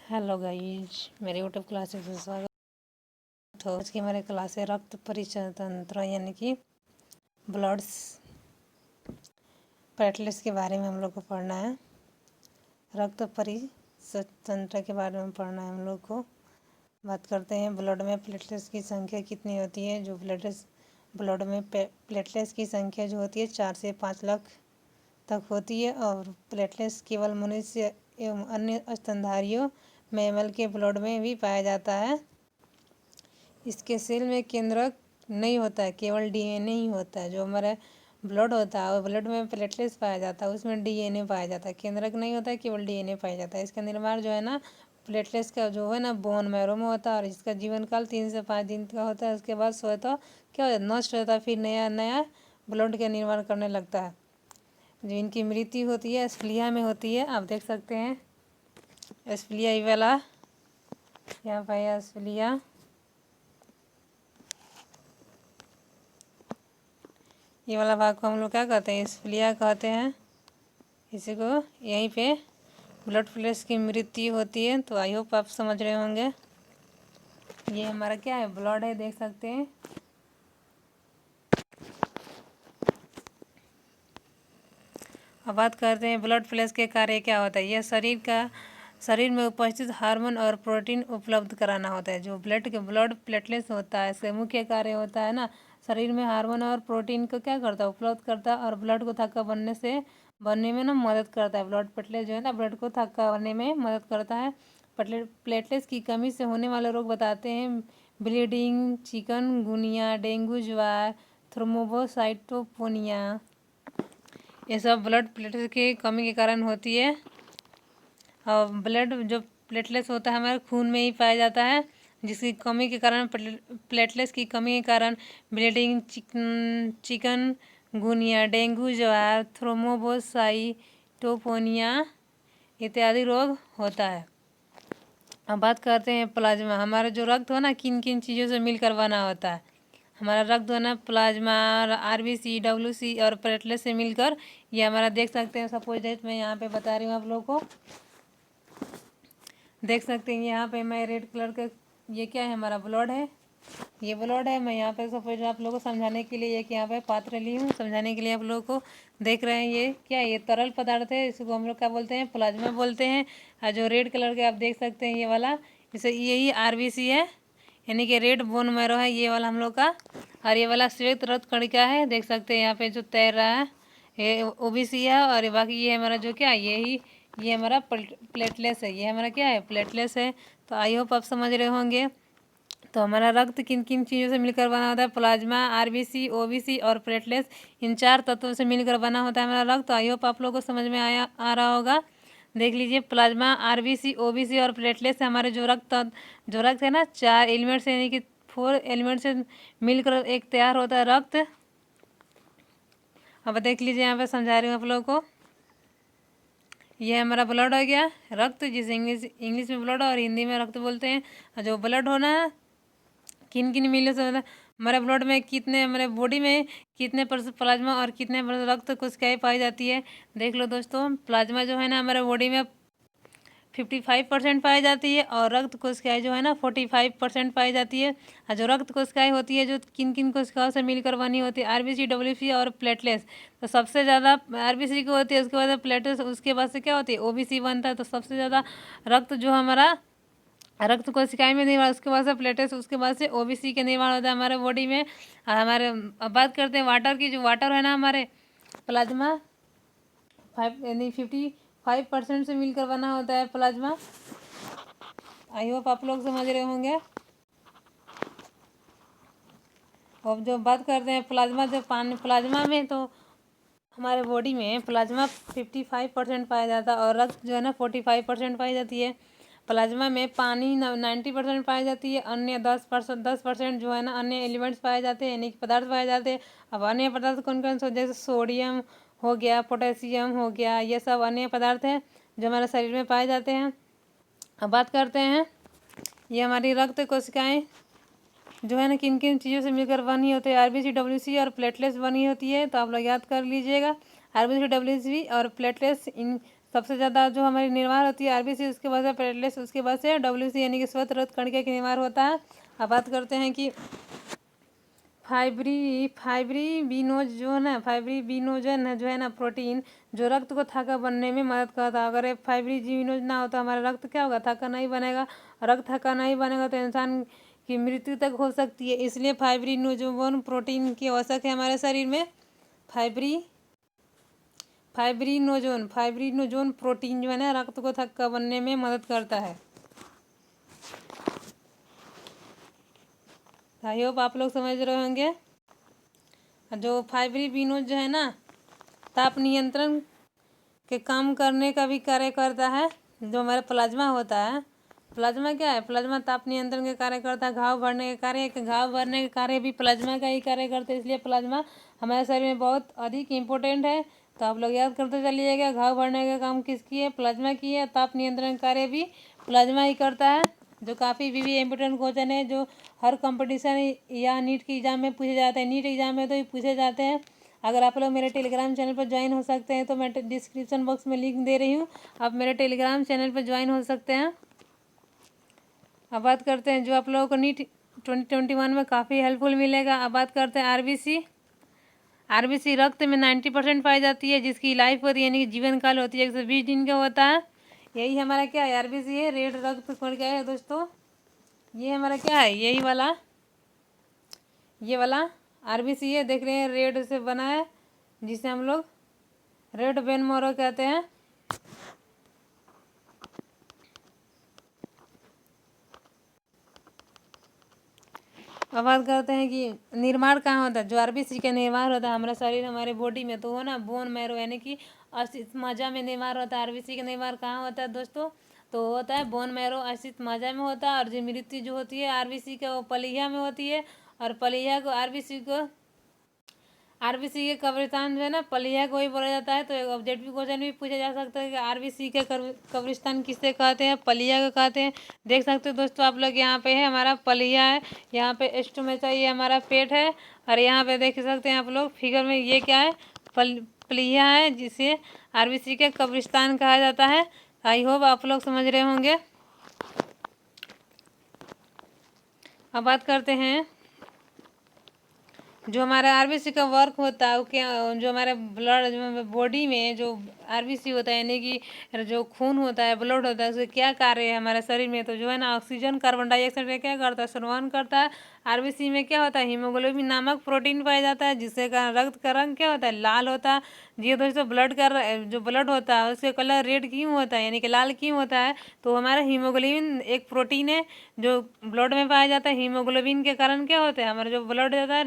Hello guys, मेरे YouTube classes में स्वागत हो। आज की हमारे क्लास है रक्त परिचय तंत्र यानी कि ब्लड्स प्लेटलेट्स के बारे में हम लोग को पढ़ना है। रक्त परिचय तंत्र के बारे में पढ़ना है हम लोग को। बात करते हैं ब्लड में प्लेटलेट्स की संख्या कितनी होती है। जो ब्लड में प्लेटलेट्स की संख्या जो होती है 4 से 5 लाख तक होती है और प्लेटलेट्स केवल मनुष्य एवं अन्य स्तनधारियों मैमल के ब्लड में भी पाया जाता है। इसके सेल में केंद्रक नहीं होता है, केवल डीएनए ही होता है। जो हमारा ब्लड होता है और ब्लड में प्लेटलेट्स पाया जाता है उसमें डीएनए पाया जाता है, केंद्रक नहीं होता है, केवल डीएनए पाया जाता है। इसका निर्माण जो है ना प्लेटलेट्स का जो है ना बोन मैरो में होता है और इसका जीवन काल 3 से 5 दिन का होता है। उसके बाद स्वतः क्या होता है, नष्ट होता है, फिर नया ब्लड का निर्माण करने लगता है। जो इनकी मृत्यु होती है एस्फिलिया में होती है। आप देख सकते हैं एस्फिलिया ये वाला यहाँ पर एस्फिलिया, ये वाला भाग को हम लोग क्या कहते हैं, एस्फिलिया कहते हैं। इसी को यहीं पे ब्लड प्लेट्स की मृत्यु होती है। तो आई होप आप समझ रहे होंगे। ये हमारा क्या है, ब्लड है, देख सकते हैं। अब बात करते हैं ब्लड प्लेट्स के कार्य क्या होता है। यह शरीर में उपस्थित हार्मोन और प्रोटीन उपलब्ध कराना होता है। जो ब्लड प्लेटलेट्स होता है इसका मुख्य कार्य होता है ना, शरीर में हार्मोन और प्रोटीन को क्या करता है, उपलब्ध करता है और ब्लड को थक्का बनने में ना मदद करता है। ब्लड प्लेटलेट्स जो है ना ब्लड को थक्का बनने में मदद करता है। प्लेटलेट्स की कमी से होने वाले रोग बताते हैं, ब्लीडिंग, चिकनगुनिया, डेंगू ज्वार, थ्रोम्बोसाइटोपेनिया, ये सब ब्लड प्लेटलेट्स की कमी के कारण होती है। और ब्लड जो प्लेटलेट्स होता है हमारे खून में ही पाया जाता है, जिसकी कमी के कारण प्लेटलेट्स की कमी के कारण ब्लीडिंग, चिकनगुनिया, डेंगू ज्वार, थ्रोम्बोसाइटोपेनिया इत्यादि रोग होता है। अब बात करते हैं प्लाज्मा। हमारा जो रक्त हो ना किन किन चीज़ों से मिलकर बना होता है। हमारा रक्त हो ना प्लाज्मा, आरबीसी, डब्ल्यूसी और प्लेटलेट से मिलकर ये हमारा देख सकते हैं। सपोज डेट मैं यहाँ पे बता रही हूँ आप लोगों को, देख सकते हैं यहाँ पे मैं रेड कलर का ये क्या है, हमारा ब्लड है, ये ब्लड है। मैं यहाँ पे सपोज आप लोगों को समझाने के लिए एक यहाँ पे पात्र ली हूँ, समझाने के लिए आप लोगों को देख रहे हैं। ये क्या है, ये तरल पदार्थ है, इसको हम लोग क्या बोलते हैं, प्लाज्मा बोलते हैं। और जो रेड कलर के आप देख सकते हैं ये वाला, इसे यही आरबीसी है यानी कि रेड बोन मैरो है ये वाला हम लोग का। और ये वाला श्वेत रक्त कणिका है, देख सकते हैं यहाँ पे जो तैर रहा है ये ओबीसी है। और बाकी ये हमारा जो क्या ये हमारा प्लेटलेट्स है, ये हमारा क्या है, प्लेटलेट्स है। तो आई होप आप समझ रहे होंगे। तो हमारा रक्त किन किन चीज़ों से मिलकर बना होता है, प्लाज्मा, आरबीसी, ओबीसी और प्लेटलेट्स, इन 4 तत्वों से मिलकर बना होता है हमारा रक्त। तो आई होप आप लोगों को समझ में आ रहा होगा। देख लीजिए प्लाज्मा, आरबीसी, ओबीसी और प्लेटलेट्स से हमारे जो रक्त है ना 4 एलिमेंट से यानी कि 4 एलिमेंट से मिलकर एक तैयार होता है रक्त। अब देख लीजिए यहाँ पे समझा रही हूँ आप लोगों को। ये हमारा ब्लड हो गया, रक्त, जिसे इंग्लिश में ब्लड और हिंदी में रक्त बोलते हैं। और जो ब्लड होना है किन किन मिलों से होता है, हमारे ब्लड में कितने, हमारे बॉडी में कितने % प्लाज्मा और कितने % रक्त कोशिकाएं पाई जाती है। देख लो दोस्तों, प्लाज्मा जो है ना हमारे बॉडी में 55% पाई जाती है और रक्त कोशिकाएं जो है ना 45% पाई जाती है। और जो रक्त कोशिकाएं होती है जो किन किन कोशिकाओं से मिलकर बनी होती है, आरबीसी, डब्ल्यूसी और प्लेटलेट्स। तो सबसे ज़्यादा आरबीसी की होती है, उसके बाद प्लेटलेट्स, उसके बाद से क्या होती है, ओबीसी बनता है। तो सबसे ज़्यादा रक्त जो हमारा रक्त कोशिकाएं में निर्माण, उसके बाद से प्लेटलेट्स, उसके बाद से ओबीसी के निर्माण होता है हमारे बॉडी में। और हमारे अब बात करते हैं वाटर की। जो वाटर है ना हमारे प्लाज्मा 55% से मिलकर बना होता है प्लाज्मा। आई होप आप लोग समझ रहे होंगे। अब जो बात करते हैं प्लाज्मा, जो पानी प्लाज्मा में, तो हमारे बॉडी में प्लाज्मा 55% पाया जाता है और रक्त जो है ना 45% पाई जाती है। प्लाज्मा में पानी 90% पाई जाती है। अन्य 10% जो है ना अन्य एलिमेंट्स पाए जाते हैं यानी कि पदार्थ पाए जाते हैं। अब अन्य पदार्थ कौन कौन से, जैसे सोडियम हो गया, पोटेशियम हो गया, ये सब अन्य पदार्थ हैं जो हमारे शरीर में पाए जाते हैं। अब बात करते हैं ये हमारी रक्त कोशिकाएं जो है ना किन किन चीज़ों से मिलकर बनी होती है, आरबीसी, डब्ल्यूसी और प्लेटलेट्स बनी होती है। तो आप लोग याद कर लीजिएगा, आरबीसी, डब्ल्यूसी और प्लेटलेट्स, इन सबसे ज़्यादा जो हमारी निर्माण होती है आरबीसी, उसके बाद से प्लेटलेट्स, उसके बाद से डब्ल्यूसी यानी कि श्वेत रक्त कणिका की निर्माण होता है। अब बात करते हैं कि फाइब्रिनोज जो है ना, फाइब्रिनोजन जो है ना प्रोटीन, जो रक्त को थक्का बनने में मदद करता है। अगर ये फाइब्रिनोज ना हो तो हमारा रक्त क्या होगा, थक्का नहीं बनेगा। रक्त थक्का नहीं बनेगा तो इंसान की मृत्यु तक हो सकती है। इसलिए फाइब्रिनोजन प्रोटीन की आवश्यक है हमारे शरीर में। फाइब्रिनोजन प्रोटीन जो है ना रक्त को थक्का बनने में मदद करता है। आई होप आप लोग समझ रहे होंगे। जो फाइब्रिनोज जो है ना ताप नियंत्रण के काम करने का भी कार्य करता है। जो हमारा प्लाज्मा होता है, प्लाज्मा क्या है, प्लाज्मा ताप नियंत्रण के कार्य करता है। घाव भरने के कार्य भी प्लाज्मा का ही कार्य करते हैं। इसलिए प्लाज्मा हमारे शरीर में बहुत अधिक इम्पोर्टेंट है। तो आप लोग याद करते चलिएगा, घाव भरने का काम किसकी है, प्लाज्मा की है। ताप नियंत्रण कार्य भी प्लाज्मा ही करता है। जो काफ़ी भी इम्पोर्टेंट क्वेश्चन है, जो हर कंपटीशन या नीट के एग्ज़ाम में पूछे जाते हैं। नीट एग्ज़ाम में तो ये पूछे जाते हैं। अगर आप लोग मेरे टेलीग्राम चैनल पर ज्वाइन हो सकते हैं तो मैं डिस्क्रिप्शन बॉक्स में लिंक दे रही हूँ, आप मेरे टेलीग्राम चैनल पर ज्वाइन हो सकते हैं। अब बात करते हैं जो आप लोगों को नीट 2021 में काफ़ी हेल्पफुल मिलेगा। अब बात करते हैं आरबीसी रक्त में 90% पाई जाती है, जिसकी लाइफ होती है यानी कि जीवन काल होती है 120 दिन का होता है। यही हमारा क्या है, आरबीसी है, रेड रक्त कण क्या है दोस्तों, ये हमारा क्या है, ये वाला आरबीसी है, देख रहे हैं रेड से बना है, जिसे हम लोग रेड वेन मैरो कहते हैं। अब बात करते हैं कि निर्माण कहाँ होता है। जो आरबीसी का निर्माण होता है हमारा शरीर, हमारे बॉडी में, तो वो ना बोन मैरो यानी कि अस्थित मज्जा में निर्माण होता है। आरबीसी का निर्माण कहाँ होता है दोस्तों, तो होता है बोन मैरो अस्थित मज्जा में होता है। और जो मृत्यु जो होती है आरबीसी का, वो पलिया में होती है। और पलिया को आरबीसी के कब्रिस्तान जो है ना, पलिया को ही बोला जाता है। तो एक ऑब्जेक्टिव क्वेश्चन भी पूछा जा सकता है कि आरबीसी के कब्रिस्तान किससे कहते हैं, पलिया को कहते हैं। देख सकते हो दोस्तों आप लोग, यहाँ पे है हमारा पलिया है, यहाँ पे स्टोमेटा, ये हमारा पेट है। और यहाँ पे देख सकते हैं आप लोग फिगर में, ये क्या है, पलिया है, जिसे आरबीसी के कब्रिस्तान कहा जाता है। आई होप आप लोग समझ रहे होंगे। अब बात करते हैं जो हमारा आरबीसी का वर्क होता है, वो क्या, जो हमारे ब्लड, जो बॉडी में जो आरबीसी होता है यानी कि जो खून होता है, ब्लड होता है, उसका क्या कार्य है हमारे शरीर में, तो जो है ना ऑक्सीजन कार्बन डाइऑक्साइड का क्या करता है, संवहन करता है। आरबीसी में क्या होता है, हीमोग्लोबिन नामक प्रोटीन पाया जाता है, जिससे कारण रक्त का रंग क्या होता है, लाल होता है। जी दोस्तों, ब्लड का जो ब्लड होता है उसका कलर रेड क्यों होता है यानी कि लाल क्यों होता है, तो हमारा हीमोग्लोबिन एक प्रोटीन है जो ब्लड में पाया जाता है। हीमोग्लोबिन के कारण क्या होता है, हमारा जो ब्लड होता है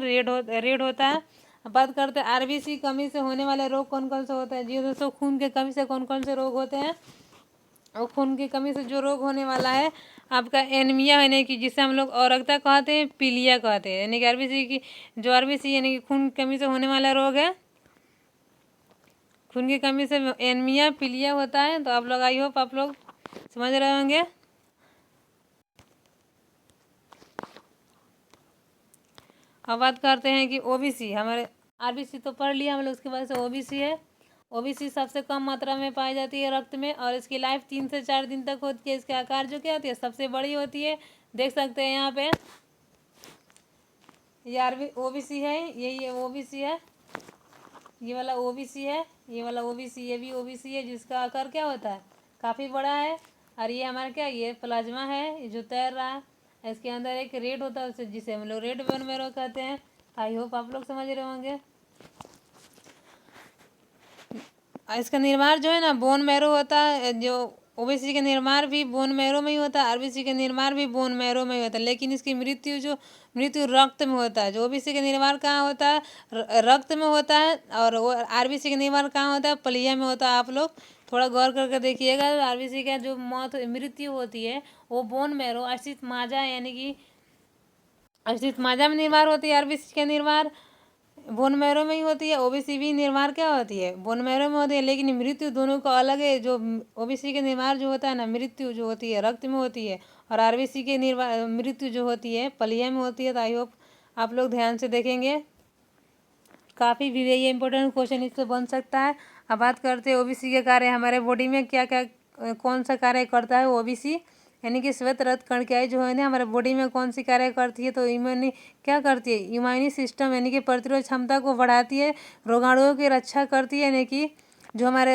रेड होता है। अब बात करते हैं आरबीसी कमी से होने वाले रोग कौन कौन से होते हैं। जी दोस्तों, खून के कमी से कौन कौन से रोग होते हैं, और खून की कमी से जो रोग होने वाला है आपका एनीमिया यानी कि जिसे हम लोग औरगता कहते हैं, पीलिया कहते हैं, यानी कि आरबीसी की जो आरबीसी यानी कि खून की कमी से होने वाला रोग है, खून की कमी से एनीमिया पीलिया होता है। तो आप लोग, आई होप आप लोग समझ रहे होंगे। अब बात करते हैं कि ओबीसी, हमारे आरबीसी तो पढ़ लिया हम लोग, उसके बाद से ओबीसी है। ओबीसी सबसे कम मात्रा में पाई जाती है रक्त में, और इसकी लाइफ 3 से 4 दिन तक होती है। इसके आकार जो क्या होती है, सबसे बड़ी होती है। देख सकते हैं यहाँ पे, ये ओबीसी है, ये ओबीसी है, ये वाला ओबीसी है, ये वाला ओबीसी, ये भी ओबीसी है, जिसका आकार क्या होता है, काफ़ी बड़ा है। और ये हमारा क्या, ये प्लाज्मा है, ये जो तैर रहा है, इसके अंदर एक रेड होता है, जिसे हम लोग रेड बोन मैरो कहते हैं। आई होप आप लोग समझ रहे होंगे। इसका निर्माण जो है ना बोन मैरो होता है। जो ओबीसी का निर्माण भी बोन मैरो में ही होता है, आरबीसी का निर्माण भी बोन मैरो में ही होता है, लेकिन इसकी मृत्यु रक्त में होता है। जो ओबीसी का निर्माण कहाँ होता है, रक्त में होता है, और वो आरबीसी का निर्माण कहाँ होता है, पलिया में होता है। आप लोग थोड़ा गौर करके देखिएगा। आरबीसी का जो मृत्यु होती है वो बोन मैरो अस्थित माजा यानी कि अस्थित माजा में निर्माण होती है। आरबीसी का निर्माण बोन मैरो में ही होती है। ओबीसी भी निर्माण क्या होती है, बोन मैरो में होती है, लेकिन मृत्यु दोनों का अलग है। जो ओबीसी के निर्माण जो होता है ना, मृत्यु जो होती है रक्त में होती है, और आरबीसी के मृत्यु जो होती है पलिया में होती है। तो आई होप आप लोग ध्यान से देखेंगे, काफ़ी भी ये इंपॉर्टेंट क्वेश्चन इससे बन सकता है। अब बात करते हैं ओबीसी के कार्य। हमारे बॉडी में क्या क्या कौन सा कार्य करता है ओबीसी, यानी कि श्वेत रक्त कणिकाएं जो है ना हमारे बॉडी में कौन सी कार्य करती है, तो इम्यूनि क्या करती है, इम्यूनी सिस्टम यानी कि प्रतिरोध क्षमता को बढ़ाती है, रोगाणुओं की रक्षा करती है, यानी कि जो हमारे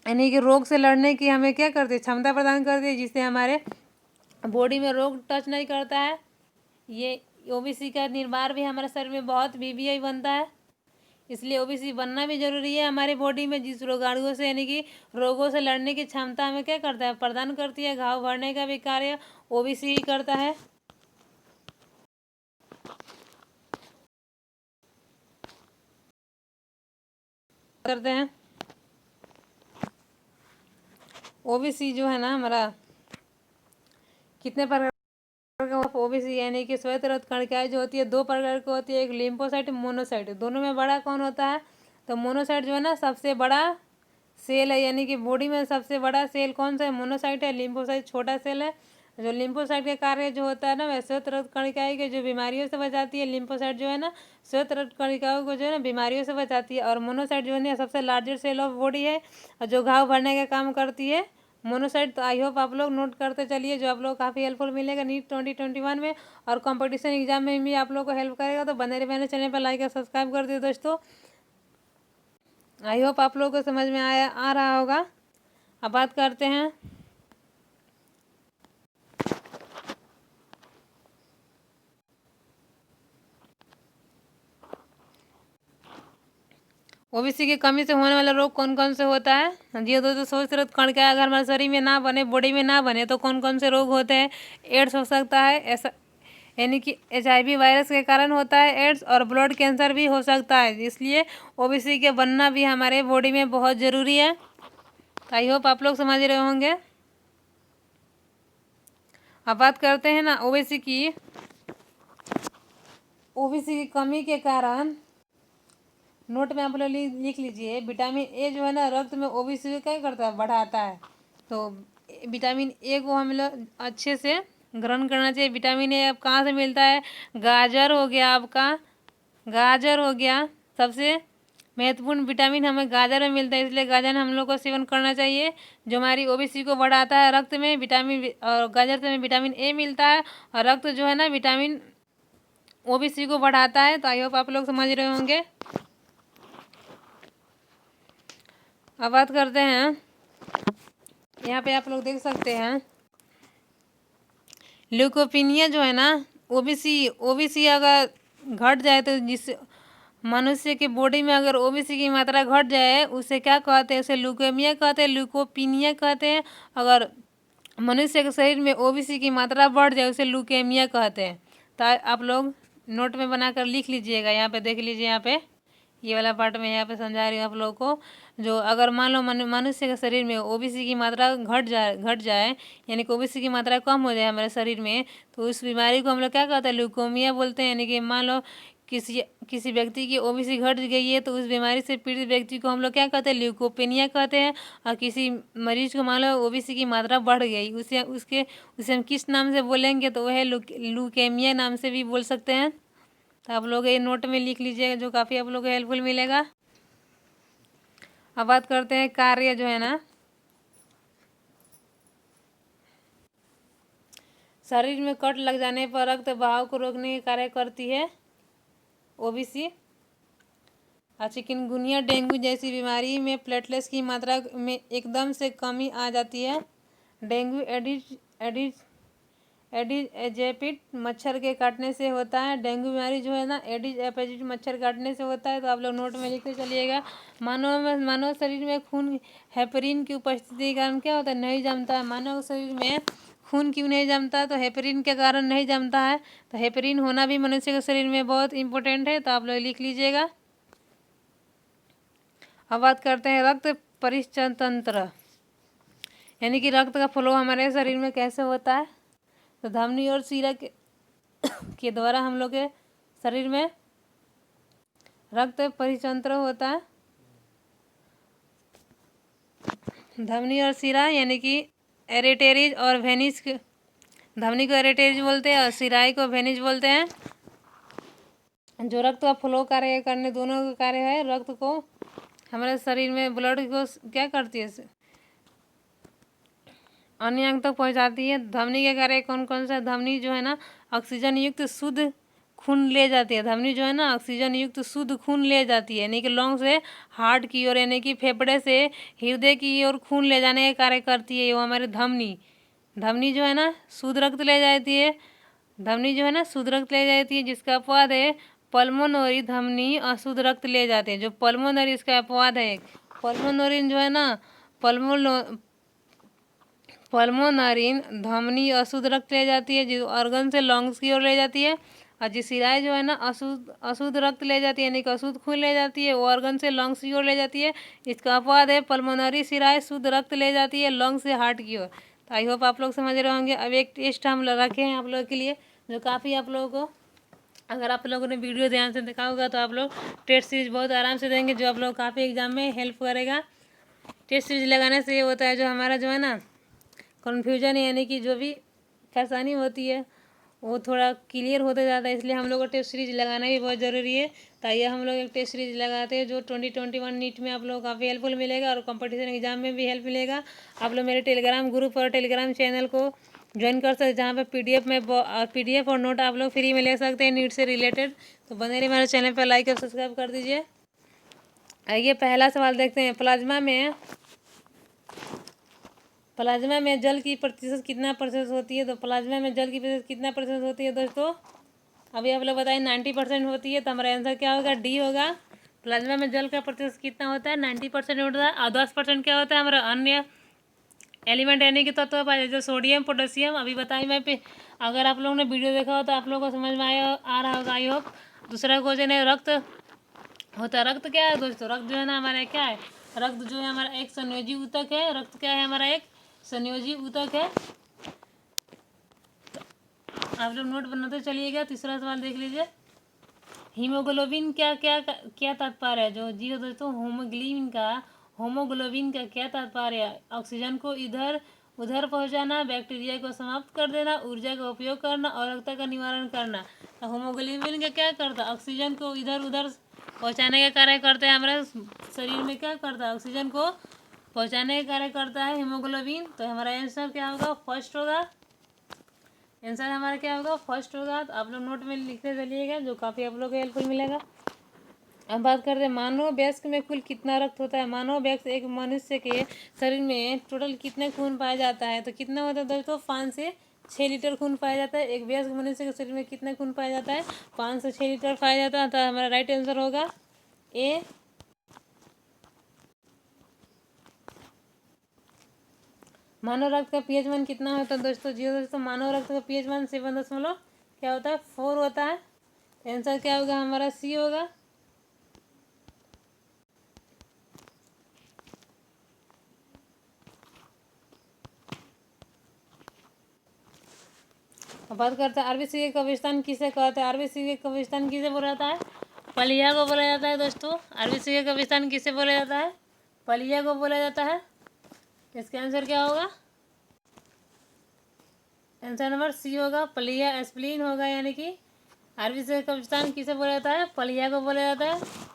यानी कि रोग से लड़ने की हमें क्या करती है, क्षमता प्रदान करती है, जिससे हमारे बॉडी में रोग टच नहीं करता है। ये ओबीसी का निर्माण भी हमारे शरीर में बहुत बीबीआई बनता है, इसलिए ओबीसी बनना भी जरूरी है हमारी बॉडी में, जिस रोगाणुओं से यानी कि रोगों से लड़ने की क्षमता हमें क्या करता है, प्रदान करती है। घाव भरने का भी कार्य ओबीसी ही करता है। करते हैं ओबीसी जो है ना हमारा कितने प्रकार का ओबीसी, यानी कि श्वेत रक्त कणिकाएं जो होती है दो प्रकार की होती है, एक लिम्फोसाइट मोनोसाइट। दोनों में बड़ा कौन होता है, तो मोनोसाइट जो है ना सबसे बड़ा सेल है, यानी कि बॉडी में सबसे बड़ा सेल कौन सा है, मोनोसाइट है। लिम्फोसाइट छोटा सेल है। जो लिम्फोसाइट का कार्य जो होता है ना वह श्वेत रक्त कणिकाएं के जो बीमारियों से बचाती है। लिम्फोसाइट जो है ना श्वेत रक्त कणिकाओं को जो है ना बीमारियों से बचाती है। और मोनोसाइट जो है ना सबसे लार्जेस्ट सेल ऑफ बॉडी है और जो घाव भरने का काम करती है मोनोसाइट। तो आई होप आप लोग नोट करते चलिए, जो आप लोग काफ़ी हेल्पफुल मिलेगा नीट 2021 में और कंपटीशन एग्जाम में भी आप लोग को हेल्प करेगा। तो बने रहिए मेरे चैनल पर, लाइक और सब्सक्राइब कर दिए दोस्तों। आई होप आप लोगों को समझ में आ रहा होगा। अब बात करते हैं ओबीसी की कमी से होने वाला रोग कौन कौन से होता है। जी दोस्तों, श्वेत रक्त कणिकाएं अगर हमारे शरीर में ना बने, बॉडी में ना बने, तो कौन कौन से रोग होते हैं। एड्स हो सकता है, ऐसा यानी कि HIV वायरस के कारण होता है एड्स, और ब्लड कैंसर भी हो सकता है। इसलिए ओबीसी के बनना भी हमारे बॉडी में बहुत ज़रूरी है। आई होप आप लोग समझ रहे होंगे। अब बात करते हैं ना ओबीसी की कमी के कारण, नोट में आप लोग लिख लीजिए। विटामिन ए जो है ना रक्त में ओबीसी को क्या करता है, बढ़ाता है। तो विटामिन ए को हम लोग अच्छे से ग्रहण करना चाहिए। विटामिन ए अब कहाँ से मिलता है, गाजर हो गया आपका, गाजर हो गया सबसे महत्वपूर्ण विटामिन हमें गाजर में मिलता है, इसलिए गाजर हम लोग को सेवन करना चाहिए, जो हमारी ओबीसी को बढ़ाता है। रक्त में विटामिन और गाजर से हमें विटामिन ए मिलता है, और रक्त जो है ना विटामिन ओबीसी को बढ़ाता है। तो आई होप आप लोग समझ रहे होंगे। अब बात करते हैं, यहाँ पे आप लोग देख सकते हैं ल्यूकोपिनिया जो है ना ओबीसी अगर घट जाए, तो जिस मनुष्य के बॉडी में अगर ओबीसी की मात्रा घट जाए उसे क्या कहते हैं, उसे ल्यूकेमिया कहते हैं, ल्यूकोपिनिया कहते हैं। अगर मनुष्य के शरीर में ओबीसी की मात्रा बढ़ जाए उसे ल्यूकेमिया कहते हैं। तो आप लोग नोट में बनाकर लिख लीजिएगा। यहाँ पे देख लीजिए, यहाँ पे ये वाला पार्ट में यहाँ पे समझा रही हूँ आप लोगों को। जो अगर मान लो मनुष्य के शरीर में ओबीसी की मात्रा घट जाए यानी कि ओबीसी की मात्रा कम हो जाए हमारे शरीर में, तो उस बीमारी को हम लोग क्या कहते हैं, ल्यूकोमिया बोलते हैं। यानी कि मान लो किसी व्यक्ति की ओबीसी घट गई है, तो उस बीमारी से पीड़ित व्यक्ति को हम लोग क्या कहते हैं, ल्यूकोपेनिया कहते हैं। और किसी मरीज को मान लो ओबीसी की मात्रा बढ़ गई, उसे हम किस नाम से बोलेंगे, तो वह ल्यूकेमिया नाम से भी बोल सकते हैं। तो आप लोग ये नोट में लिख लीजिएगा, जो काफ़ी आप लोग को हेल्पफुल मिलेगा। अब बात करते हैं कार्य जो है ना, शरीर में कट लग जाने पर रक्त बहाव को रोकने के कार्य करती है ओबीसी। और चिकनगुनिया डेंगू जैसी बीमारी में प्लेटलेट्स की मात्रा में एकदम से कमी आ जाती है। डेंगू एडिज एजेपिड मच्छर के काटने से होता है। डेंगू बीमारी जो है ना एडिज एपेजिड मच्छर काटने से होता है। तो आप लोग नोट में लिखते चलिएगा। मानव शरीर में खून हेपरिन की उपस्थिति के कारण क्या होता है, नहीं जमता है। मानव शरीर में खून क्यों नहीं जमता, तो हेपरिन के कारण नहीं जमता है। तो हेपरिन होना भी मनुष्य के शरीर में बहुत इंपॉर्टेंट है, तो आप लोग लिख लीजिएगा। अब बात करते हैं रक्त परिचलन तंत्र, यानी कि रक्त का फ्लो हमारे शरीर में कैसे होता है। तो धमनी और शिरा के द्वारा हम लोग के शरीर में रक्त परितंत्र होता है। धमनी और शिरा यानी कि एरेटेरीज और वेनिस, धमनी को एरेटेरीज बोलते हैं और शिराई को वेनिस बोलते हैं। जो रक्त का फ्लो कार्य करने दोनों का कार्य है रक्त को हमारे शरीर में ब्लड को क्या करती है, अन्य अंग तक पहुंचाती है। धमनी के कार्य कौन कौन सा, धमनी जो है ना ऑक्सीजन युक्त शुद्ध खून ले जाती है। धमनी जो है ना ऑक्सीजन युक्त शुद्ध खून ले जाती है, यानी कि लंग से हार्ट की ओर, यानी कि फेफड़े से हृदय की ओर खून ले जाने का कार्य करती है वो हमारी धमनी। धमनी जो है ना शुद्ध रक्त ले जाती है, धमनी जो है ना शुद्ध रक्त ले जाती है, जिसका अपवाद है पल्मोनरी धमनी अशुद्ध रक्त ले जाते हैं। जो पल्मोनरी इसका अपवाद है, पल्मोनरी जो है ना पल्मोनरीन धमनी अशुद्ध रक्त ले जाती है, जो ऑर्गन से लंग्स की ओर ले जाती है। और जो सिराएं जो है ना अशुद्ध रक्त ले जाती है, यानी कि अशुद्ध खून ले जाती है, वो ऑर्गन से लंग्स की ओर ले जाती है। इसका अपवाद है पल्मोनरी सिराएं शुद्ध रक्त ले जाती है लंग्स से हार्ट की ओर। तो आई होप आप लोग समझ रहे होंगे। अब एक टेस्ट हम रखे हैं आप लोगों के लिए, जो काफ़ी आप लोगों को, अगर आप लोगों ने वीडियो ध्यान से देखा होगा तो आप लोग टेस्ट सीरीज बहुत आराम से देंगे, जो आप लोग काफ़ी एग्जाम में हेल्प करेगा। टेस्ट सीरीज लगाने से ये होता है, जो हमारा जो है ना कन्फ्यूजन यानी कि जो भी परेशानी होती है वो थोड़ा क्लियर होते जाता है, इसलिए हम लोग को टेस्ट सीरीज लगाना भी बहुत ज़रूरी है। तो आइए हम लोग एक टेस्ट सीरीज लगाते हैं, जो 2021 नीट में आप लोग काफ़ी हेल्पफुल मिलेगा और कंपटीशन एग्जाम में भी हेल्प मिलेगा। आप लोग मेरे टेलीग्राम ग्रुप और टेलीग्राम चैनल को ज्वाइन कर सकते हैं, जहाँ पे पीडीएफ और नोट आप लोग फ्री में ले सकते हैं नीट से रिलेटेड। तो बने रहिए हमारे चैनल पर, लाइक और सब्सक्राइब कर दीजिए। आइए पहला सवाल देखते हैं। प्लाज्मा में जल की प्रतिशत कितना प्रतिशत होती है? तो प्लाज्मा में जल की प्रतिशत कितना प्रतिशत होती है दोस्तों? अभी आप लोग बताइए। 90% होती है, तो हमारा आंसर क्या होगा? डी होगा। प्लाज्मा में जल का प्रतिशत कितना होता है? 90% होता है। और 10% क्या होता है? हमारा अन्य एलिमेंट यानी कि तत्व पाए, जो सोडियम पोटेशियम। अभी बताइए मैं पे, अगर आप लोगों ने वीडियो देखा हो तो आप लोगों को समझ में आ रहा होगा आई होप। दूसरा क्वेश्चन है, रक्त होता है। रक्त क्या है दोस्तों? रक्त जो है ना हमारा क्या है? रक्त जो है हमारा एक संयोजी ऊतक है। रक्त क्या है? हमारा एक संयोजी ऊतक है। आप लोग नोट बनाते चलिएगा। तीसरा सवाल देख लीजिए। हीमोग्लोबिन क्या क्या क्या तात्पर्य है? जो जी दोस्तों, होमोग्लोबिन का क्या तात्पर्य है? ऑक्सीजन को इधर उधर पहुंचाना, बैक्टीरिया को समाप्त कर देना, ऊर्जा का उपयोग करना, औरकता का निवारण करना। तो होमोग्लोबिन का क्या करता है? ऑक्सीजन को इधर उधर पहुंचाने का कार्य करता है। हमारे शरीर में क्या करता है? ऑक्सीजन को पहुंचाने का कार्य करता है हीमोग्लोबिन। तो हमारा आंसर क्या होगा? फर्स्ट होगा। आंसर हमारा क्या होगा? फर्स्ट होगा। तो आप लोग नोट में लिखते चलिएगा, जो काफ़ी आप लोग को हेल्पफुल मिलेगा। अब बात करते हैं, मानव वयस्क में कुल कितना रक्त होता है? मानव वयस्क एक मनुष्य के शरीर में टोटल कितने खून पाया जाता है? तो कितना होता है दोस्तों? 5 से 6 लीटर खून पाया जाता है। एक वयस्क मनुष्य के शरीर में कितना खून पाया जाता है? 5 से 6 लीटर पाया जाता है। तो हमारा राइट आंसर होगा ए। मानव रक्त का पीएच मान कितना होता है दोस्तों? जी दोस्तों, मानव रक्त का पीएच मान 7 क्या होता है? 4 होता है। आंसर क्या होगा? हमारा सी होगा। अब बात करते हैं आरबीसी के कब्रिस्तान किसे कहते हैं? आरबीसी के कब्रिस्तान किसे बोला जाता है? पलिया को बोला जाता है दोस्तों। आरबीसी के कब्रिस्तान किसे बोला जाता है? पलिया को बोला जाता है। इसका आंसर क्या होगा? आंसर नंबर सी होगा। पलिया एस्प्लीन होगा, यानी कि आरबीसी का कब्रिस्तान किसे बोला जाता है? पलिया को बोला जाता है।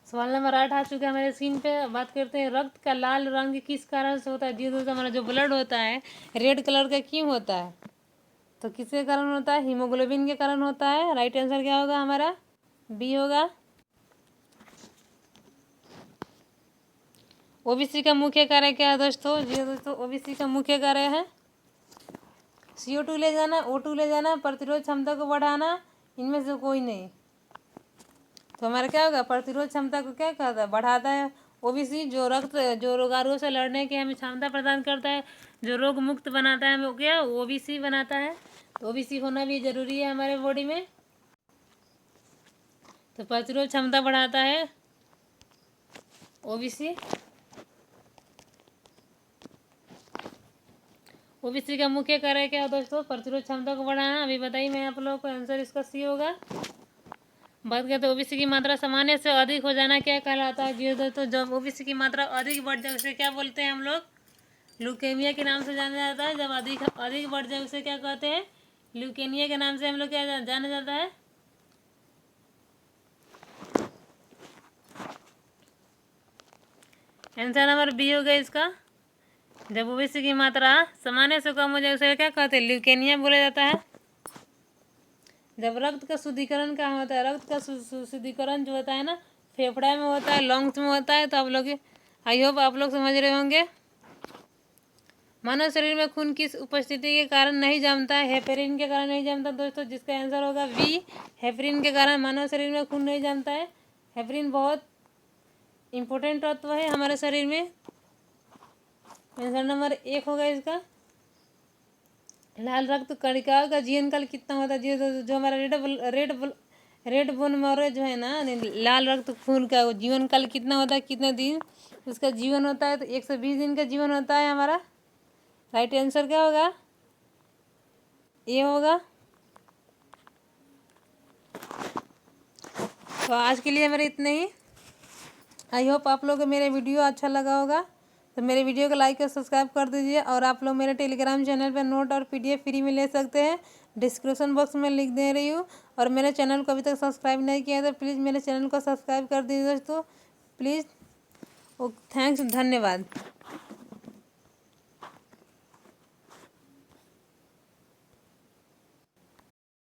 सवाल नंबर 8 आ चुका है हमारे स्क्रीन पे। बात करते हैं, रक्त का लाल रंग किस कारण से होता है? जी दोस्तों, हमारा जो ब्लड होता है रेड कलर का क्यों होता है? तो किसके कारण होता है? हीमोग्लोबिन के कारण होता है। राइट आंसर क्या होगा? हमारा बी होगा। ओबीसी का मुख्य कार्य क्या है दोस्तों? जी दोस्तों, ओबीसी का मुख्य कार्य है CO2 ले जाना, O2 ले जाना, प्रतिरोध क्षमता को बढ़ाना, इनमें से कोई नहीं। तो हमारा क्या होगा? प्रतिरोध क्षमता को क्या करता है? बढ़ाता है। ओबीसी जो रोगाणुओं से लड़ने की हमें क्षमता प्रदान करता है, जो रोग मुक्त बनाता है, वो क्या? ओबीसी बनाता है। तो ओबीसी होना भी जरूरी है हमारे बॉडी में। तो प्रतिरोध क्षमता बढ़ाता है ओबीसी। ओबीसी का मुख्य कार्य क्या है दोस्तों? प्रतिरोध क्षमता को बढ़ाना। अभी बताइए मैं आप लोगों को, आंसर इसका सी होगा। बात करते हैं ओबीसी की मात्रा सामान्य से अधिक हो जाना क्या कहलाता है? जी दोस्तों, जब ओबीसी की मात्रा अधिक बढ़ जाए उसे क्या बोलते हैं हम लोग? ल्यूकेमिया के नाम से जाना जाता है। जब अधिक बढ़ जाए उसे क्या कहते हैं? ल्यूकेमिया के नाम से हम लोग क्या जाना जाता है? आंसर नंबर बी हो गया इसका। जब ओबीसी की मात्रा सामान्य से कम हो जाए उसे क्या कहते हैं? ल्यूकेमिया बोला जाता है। जब रक्त का शुद्धिकरण क्या होता है? रक्त का शुद्धिकरण जो होता है ना, फेफड़ा में होता है, लंग्स में होता है। तो आप लोग, आई होप आप लोग समझ रहे होंगे। मानव शरीर में खून की उपस्थिति के कारण नहीं जमता है, हेपेरिन के कारण नहीं जमता दोस्तों, जिसका आंसर होगा वी, हेपेरिन के कारण मानव शरीर में खून नहीं जमता है। हेपेरिन बहुत इंपॉर्टेंट तत्व है हमारे शरीर में। आंसर नंबर 1 होगा इसका। लाल रक्त कणिकाओं का जीवन काल कितना होता है? जो हमारा रेड बोन मैरो जो है ना, लाल रक्त खून का, वो जीवन काल कितना होता है, कितने दिन उसका जीवन होता है? तो 120 दिन का जीवन होता है हमारा। राइट आंसर क्या होगा? ये होगा। तो आज के लिए मेरे इतने ही। आई होप आप लोगों को मेरे वीडियो अच्छा लगा होगा। तो मेरे वीडियो को लाइक और सब्सक्राइब कर दीजिए। और आप लोग मेरे टेलीग्राम चैनल पर नोट और पीडीएफ फ्री में ले सकते हैं। डिस्क्रिप्शन बॉक्स में लिख दे रही हूँ। और मेरे चैनल को अभी तक सब्सक्राइब नहीं किया है तो प्लीज़ मेरे चैनल को सब्सक्राइब कर दीजिए दोस्तों, प्लीज़। थैंक्स, धन्यवाद।